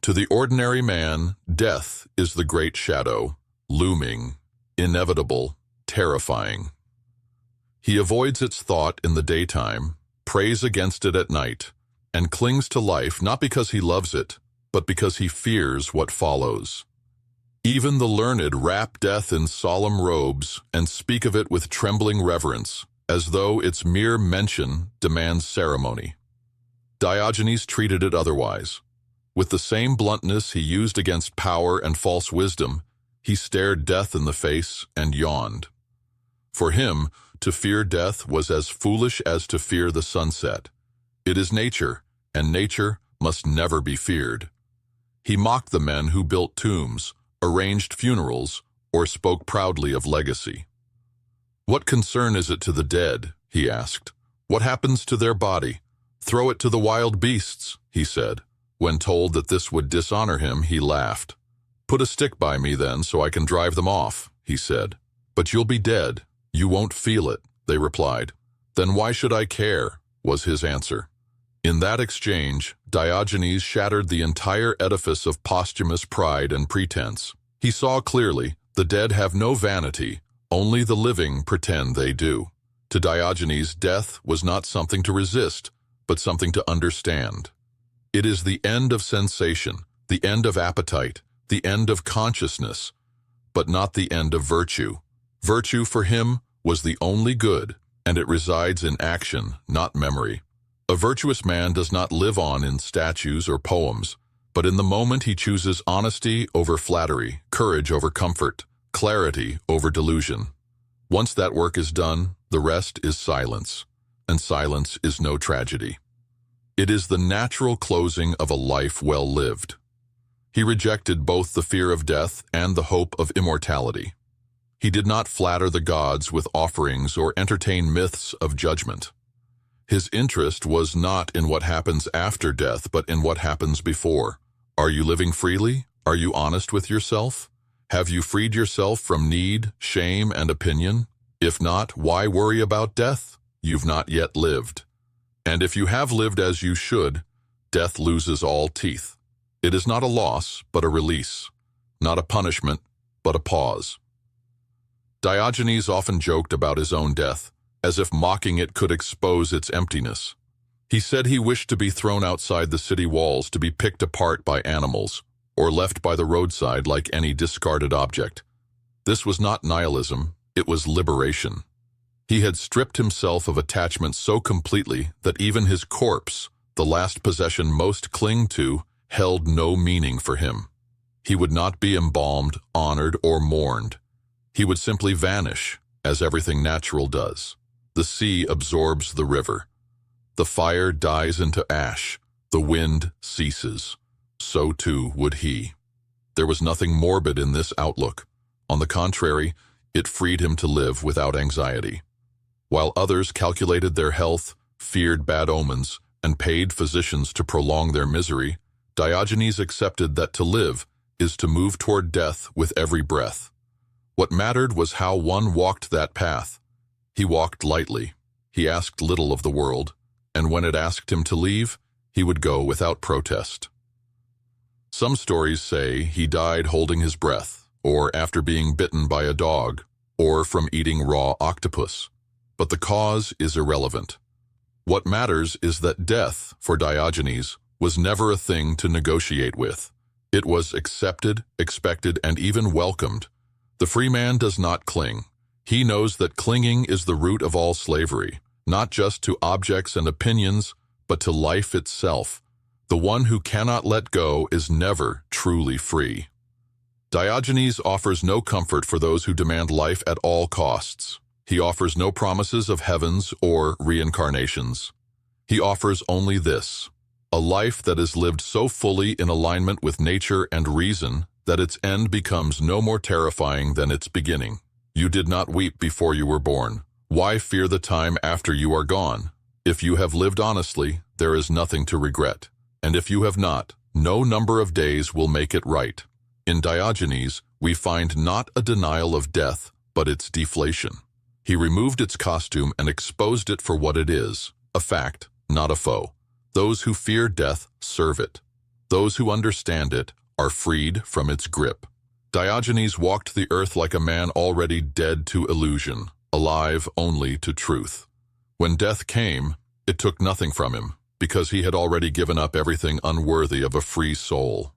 To the ordinary man, death is the great shadow, looming, inevitable, terrifying. He avoids its thought in the daytime, prays against it at night, and clings to life not because he loves it, but because he fears what follows. Even the learned wrap death in solemn robes and speak of it with trembling reverence, as though its mere mention demands ceremony. Diogenes treated it otherwise. With the same bluntness he used against power and false wisdom, he stared death in the face and yawned. For him, to fear death was as foolish as to fear the sunset. It is nature, and nature must never be feared. He mocked the men who built tombs, arranged funerals, or spoke proudly of legacy. "What concern is it to the dead?" he asked. "What happens to their body? Throw it to the wild beasts," he said. When told that this would dishonor him, he laughed. "Put a stick by me then, so I can drive them off," he said. "But you'll be dead. You won't feel it," they replied. "Then why should I care?" was his answer. In that exchange, Diogenes shattered the entire edifice of posthumous pride and pretense. He saw clearly, the dead have no vanity, only the living pretend they do. To Diogenes, death was not something to resist, but something to understand. It is the end of sensation, the end of appetite, the end of consciousness, but not the end of virtue. Virtue for him was the only good, and it resides in action, not memory. A virtuous man does not live on in statues or poems, but in the moment he chooses honesty over flattery, courage over comfort, clarity over delusion. Once that work is done, the rest is silence, and silence is no tragedy. It is the natural closing of a life well lived. He rejected both the fear of death and the hope of immortality. He did not flatter the gods with offerings or entertain myths of judgment. His interest was not in what happens after death, but in what happens before. Are you living freely? Are you honest with yourself? Have you freed yourself from need, shame, and opinion? If not, why worry about death? You've not yet lived. And if you have lived as you should, death loses all teeth. It is not a loss, but a release. Not a punishment, but a pause. Diogenes often joked about his own death, as if mocking it could expose its emptiness. He said he wished to be thrown outside the city walls to be picked apart by animals, or left by the roadside like any discarded object. This was not nihilism, it was liberation. He had stripped himself of attachment so completely that even his corpse, the last possession most cling to, held no meaning for him. He would not be embalmed, honored, or mourned. He would simply vanish, as everything natural does. The sea absorbs the river. The fire dies into ash. The wind ceases. So too would he. There was nothing morbid in this outlook. On the contrary, it freed him to live without anxiety. While others calculated their health, feared bad omens, and paid physicians to prolong their misery, Diogenes accepted that to live is to move toward death with every breath. What mattered was how one walked that path. He walked lightly. He asked little of the world, and when it asked him to leave, he would go without protest. Some stories say he died holding his breath, or after being bitten by a dog, or from eating raw octopus. But the cause is irrelevant. What matters is that death, for Diogenes, was never a thing to negotiate with. It was accepted, expected, and even welcomed. The free man does not cling. He knows that clinging is the root of all slavery, not just to objects and opinions, but to life itself. The one who cannot let go is never truly free. Diogenes offers no comfort for those who demand life at all costs. He offers no promises of heavens or reincarnations. He offers only this, a life that is lived so fully in alignment with nature and reason that its end becomes no more terrifying than its beginning. You did not weep before you were born. Why fear the time after you are gone? If you have lived honestly, there is nothing to regret. And if you have not, no number of days will make it right. In Diogenes, we find not a denial of death, but its deflation. He removed its costume and exposed it for what it is, a fact, not a foe. Those who fear death serve it. Those who understand it are freed from its grip. Diogenes walked the earth like a man already dead to illusion, alive only to truth. When death came, it took nothing from him, because he had already given up everything unworthy of a free soul.